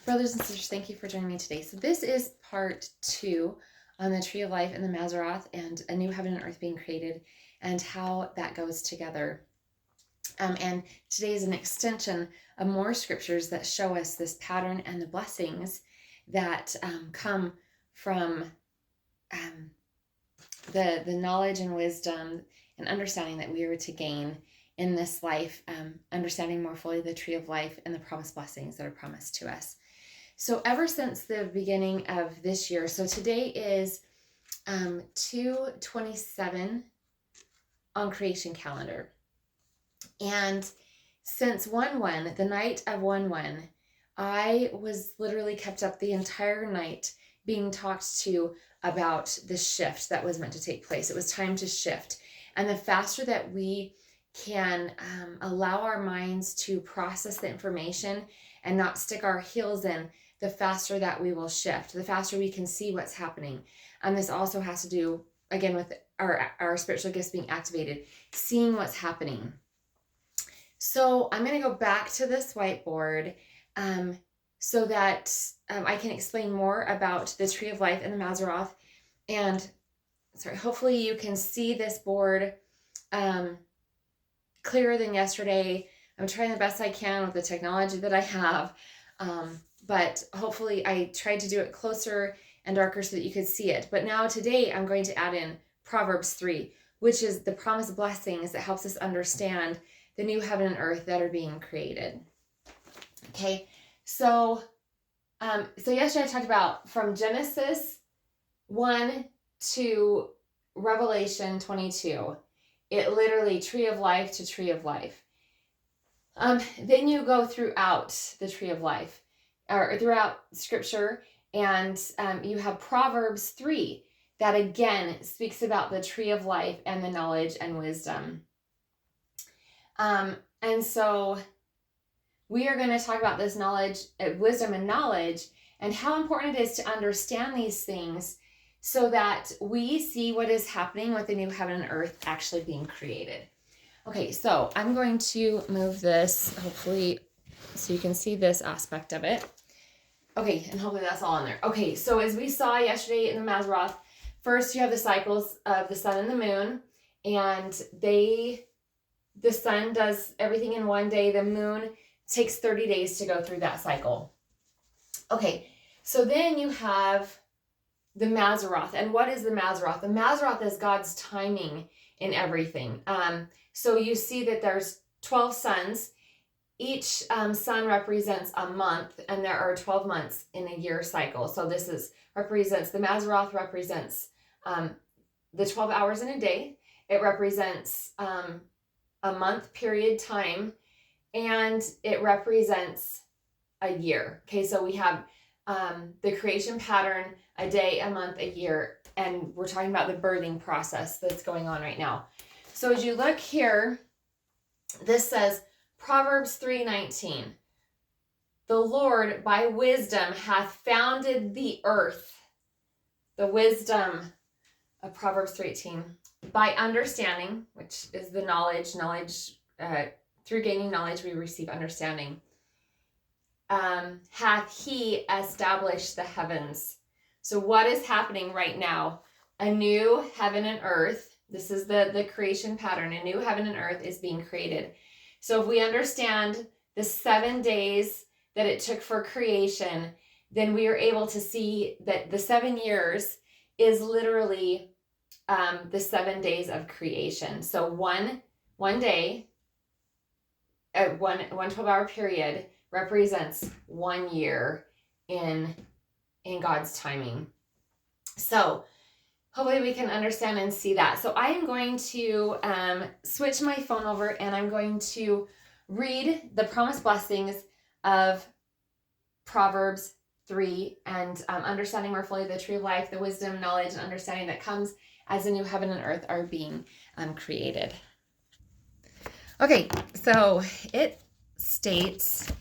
Brothers and sisters, thank you for joining me today. So this is part 2 on the tree of life and the mazeroth and a new heaven and earth being created and how that goes together. And today is an extension of more scriptures that show us this pattern and the blessings that come from the knowledge and wisdom and understanding that we are to gain in this life, understanding more fully the tree of life and the promised blessings that are promised to us. So ever since the beginning of this year, so today is 2/27 on creation calendar. And since 1/1, the night of 1/1, I was literally kept up the entire night being talked to about the shift that was meant to take place. It was time to shift. And the faster that we can allow our minds to process the information and not stick our heels in, the faster that we will shift, the faster we can see what's happening. And this also has to do, again, with our spiritual gifts being activated, seeing what's happening. So I'm going to go back to this whiteboard so that I can explain more about the tree of life and the mazeroth. And hopefully you can see this board clearer than yesterday. I'm trying the best I can with the technology that I have, but hopefully I tried to do it closer and darker so that you could see it. But now today I'm going to add in Proverbs 3, which is the promised blessings that helps us understand the new heaven and earth that are being created. Okay, so yesterday I talked about from Genesis 1 to Revelation 22. It literally tree of life to tree of life. Then you go throughout the tree of life, or throughout scripture, and you have Proverbs 3 that again speaks about the tree of life and the knowledge and wisdom. And so we are going to talk about this knowledge, wisdom and knowledge, and how important it is to understand these things so that we see what is happening with the new heaven and earth actually being created. Okay, so I'm going to move this, hopefully, so you can see this aspect of it. Okay, and hopefully that's all in there. Okay, so as we saw yesterday in the mazeroth, first you have the cycles of the sun and the moon, and the sun does everything in one day. The moon takes 30 days to go through that cycle. Okay, so then you have the mazeroth. And what is the mazeroth? The mazeroth is God's timing in everything. So you see that there's 12 suns. Each sun represents a month, and there are 12 months in a year cycle. So this represents, the mazeroth represents the 12 hours in a day. It represents a month period time, and it represents a year. Okay, so we have the creation pattern, a day, a month, a year, and we're talking about the birthing process that's going on right now. So as you look here, this says Proverbs 3:19, the Lord by wisdom hath founded the earth. The wisdom of Proverbs 3:18, by understanding, which is the knowledge, through gaining knowledge we receive understanding, hath he established the heavens. So what is happening right now? A new heaven and earth. This is the creation pattern. A new heaven and earth is being created. So if we understand the 7 days that it took for creation, then we are able to see that the 7 years is literally the 7 days of creation. So one day, one 12-hour period represents 1 year in God's timing. So hopefully we can understand and see that. So I am going to switch my phone over, and I'm going to read the promised blessings of Proverbs 3 and understanding more fully the tree of life, the wisdom, knowledge, and understanding that comes as the new heaven and earth are being created. Okay, so it states,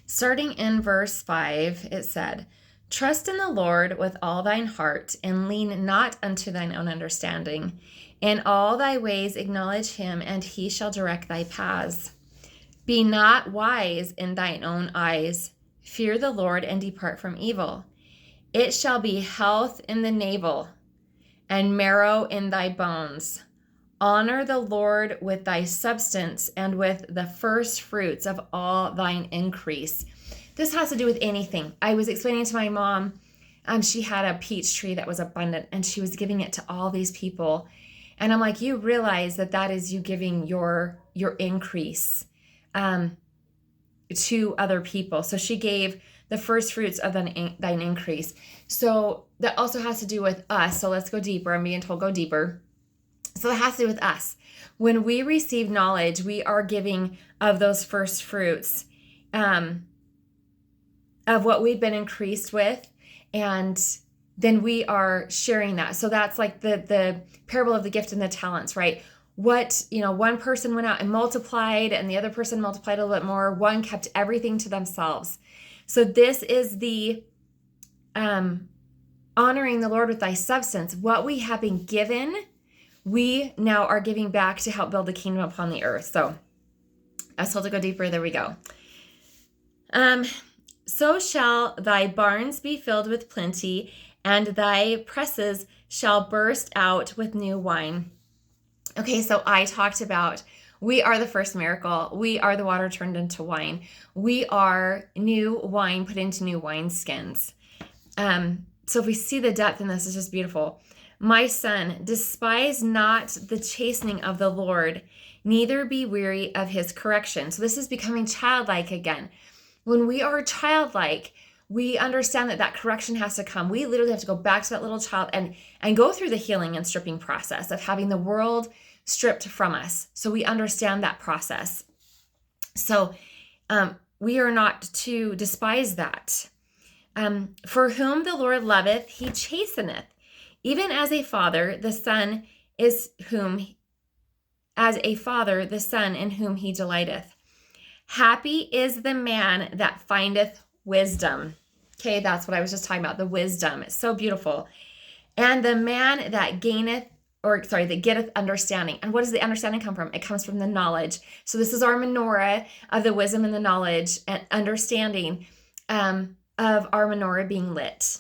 starting in verse 5, it said, trust in the Lord with all thine heart, and lean not unto thine own understanding. In all thy ways acknowledge him, and he shall direct thy paths. Be not wise in thine own eyes. Fear the Lord and depart from evil. It shall be health in the navel and marrow in thy bones. Honor the Lord with thy substance and with the first fruits of all thine increase. This has to do with anything. I was explaining to my mom, she had a peach tree that was abundant and she was giving it to all these people. And I'm like, you realize that is you giving your increase to other people. So she gave the first fruits of thine increase. So that also has to do with us. So let's go deeper. I'm being told go deeper. So it has to do with us. When we receive knowledge, we are giving of those first fruits of what we've been increased with, and then we are sharing that. So that's like the parable of the gift and the talents, right? What, one person went out and multiplied and the other person multiplied a little bit more. One kept everything to themselves. So this is the honoring the Lord with thy substance. What we have been given, we now are giving back to help build the kingdom upon the earth. So I was told to go deeper. There we go. So shall thy barns be filled with plenty, and thy presses shall burst out with new wine. Okay, so I talked about we are the first miracle. We are the water turned into wine. We are new wine put into new wineskins. So if we see the depth in this, it's just beautiful. My son, despise not the chastening of the Lord, neither be weary of his correction. So this is becoming childlike again. When we are childlike, we understand that correction has to come. We literally have to go back to that little child and go through the healing and stripping process of having the world stripped from us. So we understand that process. So we are not to despise that. For whom the Lord loveth, he chasteneth. Even as a father, the son the son in whom he delighteth. Happy is the man that findeth wisdom. Okay, that's what I was just talking about, the wisdom. It's so beautiful. And the man that getteth understanding. And what does the understanding come from? It comes from the knowledge. So this is our menorah of the wisdom and the knowledge and understanding of our menorah being lit.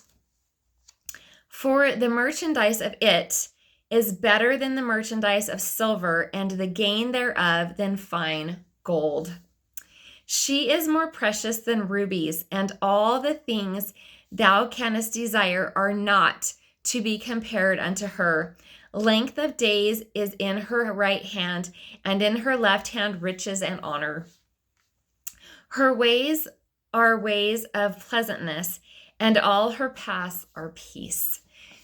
For the merchandise of it is better than the merchandise of silver, and the gain thereof than fine gold. She is more precious than rubies, and all the things thou canst desire are not to be compared unto her. Length of days is in her right hand, and in her left hand riches and honor. Her ways are ways of pleasantness, and all her paths are peace.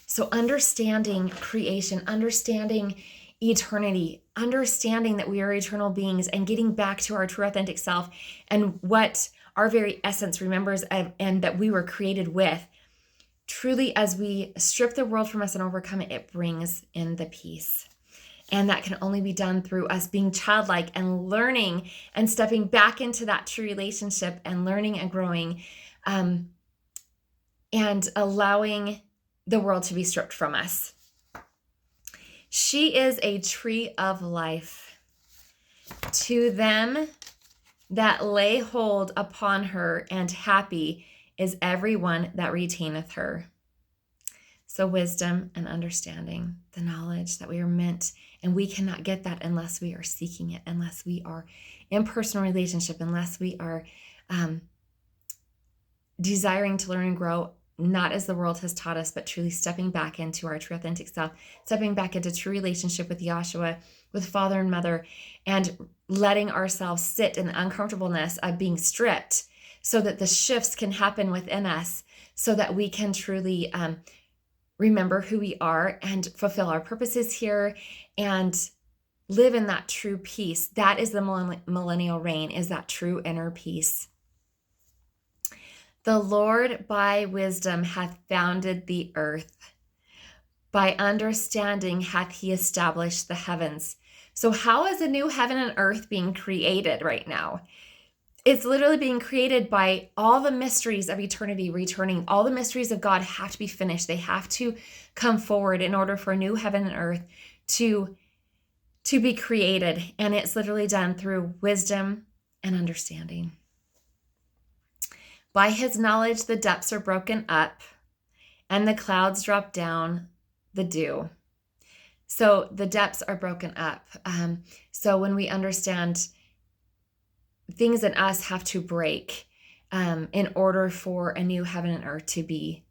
So understanding creation, understanding eternity, understanding that we are eternal beings and getting back to our true authentic self and what our very essence remembers and that we were created with. Truly, as we strip the world from us and overcome it, it brings in the peace. And that can only be done through us being childlike and learning and stepping back into that true relationship and learning and growing and allowing the world to be stripped from us. She is a tree of life to them that lay hold upon her, and happy is everyone that retaineth her. So wisdom and understanding, the knowledge that we are meant, and we cannot get that unless we are seeking it, unless we are in personal relationship, unless we are desiring to learn and grow, not as the world has taught us, but truly stepping back into our true authentic self, stepping back into true relationship with Yahshua, with Father and Mother, and letting ourselves sit in the uncomfortableness of being stripped so that the shifts can happen within us so that we can truly remember who we are and fulfill our purposes here and live in that true peace. That is the millennial reign, is that true inner peace. The Lord by wisdom hath founded the earth. By understanding hath he established the heavens. So how is a new heaven and earth being created right now? It's literally being created by all the mysteries of eternity returning. All the mysteries of God have to be finished. They have to come forward in order for a new heaven and earth to be created. And it's literally done through wisdom and understanding. By his knowledge, the depths are broken up and the clouds drop down the dew. So the depths are broken up. So when we understand things in us have to break in order for a new heaven and earth to be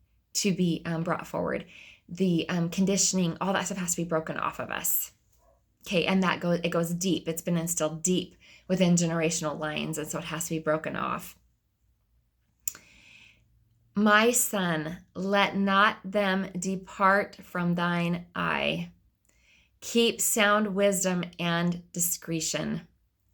brought forward, the conditioning, all that stuff has to be broken off of us. Okay, and it goes deep. It's been instilled deep within generational lines, and so it has to be broken off. My son, let not them depart from thine eye. Keep sound wisdom and discretion.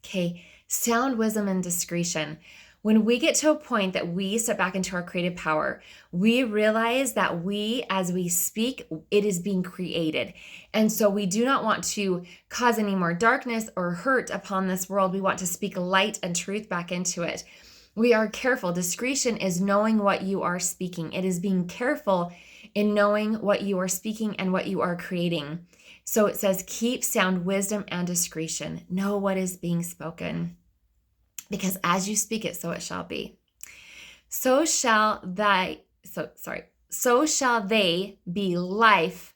Okay, sound wisdom and discretion. When we get to a point that we step back into our creative power, we realize that as we speak, it is being created. And so we do not want to cause any more darkness or hurt upon this world. We want to speak light and truth back into it. We are careful. Discretion is knowing what you are speaking. It is being careful in knowing what you are speaking and what you are creating. So it says, keep sound wisdom and discretion. Know what is being spoken. Because as you speak it, so it shall be. So shall they be life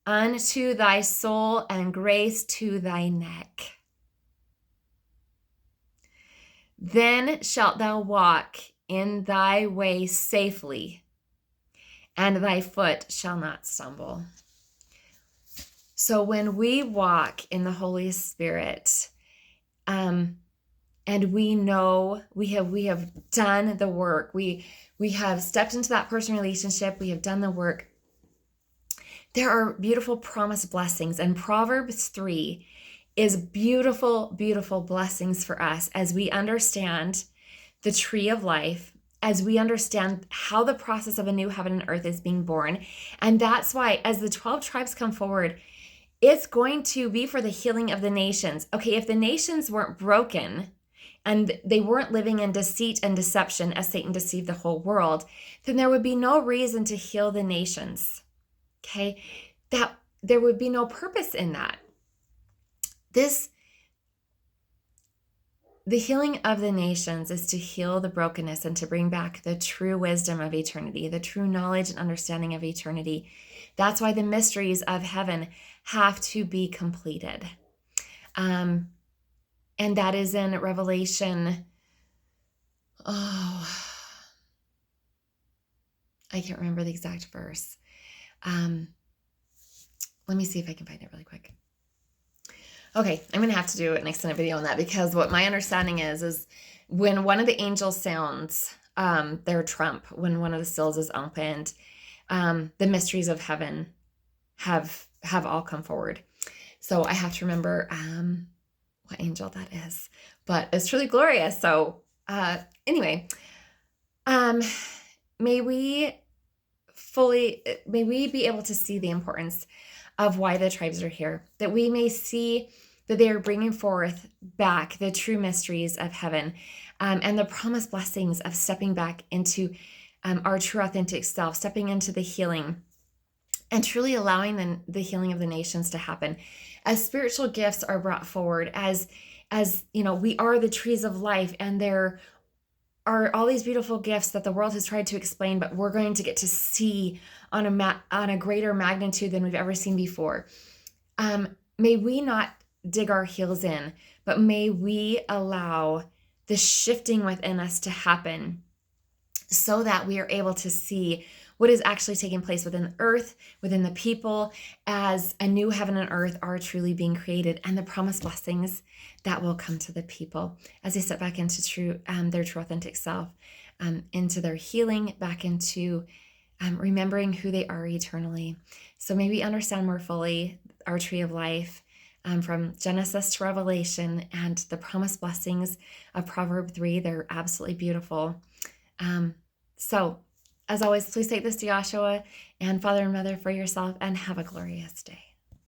unto thy soul and grace to thy neck. Then shalt thou walk in thy way safely, and thy foot shall not stumble. So when we walk in the Holy Spirit, and we know we have done the work. We have stepped into that personal relationship. We have done the work. There are beautiful promised blessings. And Proverbs 3 is beautiful, beautiful blessings for us as we understand the tree of life, as we understand how the process of a new heaven and earth is being born. And that's why as the 12 tribes come forward, it's going to be for the healing of the nations. Okay, if the nations weren't broken, and they weren't living in deceit and deception as Satan deceived the whole world, then there would be no reason to heal the nations. Okay? That there would be no purpose in that. The healing of the nations is to heal the brokenness and to bring back the true wisdom of eternity, the true knowledge and understanding of eternity. That's why the mysteries of heaven have to be completed. And that is in Revelation. Oh, I can't remember the exact verse. Let me see if I can find it really quick. Okay, I'm going to have to do an extended video on that because what my understanding is when one of the angels sounds their trump, when one of the seals is opened, the mysteries of heaven have all come forward. So I have to remember what angel that is, but it's truly glorious. So anyway, may we be able to see the importance of why the tribes are here, that we may see that they are bringing forth back the true mysteries of heaven and the promised blessings of stepping back into our true authentic self, stepping into the healing and truly allowing the healing of the nations to happen. As spiritual gifts are brought forward, as you know, we are the trees of life, and there are all these beautiful gifts that the world has tried to explain, but we're going to get to see on a greater magnitude than we've ever seen before. May we not dig our heels in, but may we allow the shifting within us to happen so that we are able to see what is actually taking place within the earth, within the people, as a new heaven and earth are truly being created, and the promised blessings that will come to the people as they step back into their true authentic self, into their healing, back into remembering who they are eternally. So maybe understand more fully our tree of life, from Genesis to Revelation, and the promised blessings of Proverbs 3. They're absolutely beautiful. So as always, please take this to Joshua and Father and Mother for yourself, and have a glorious day.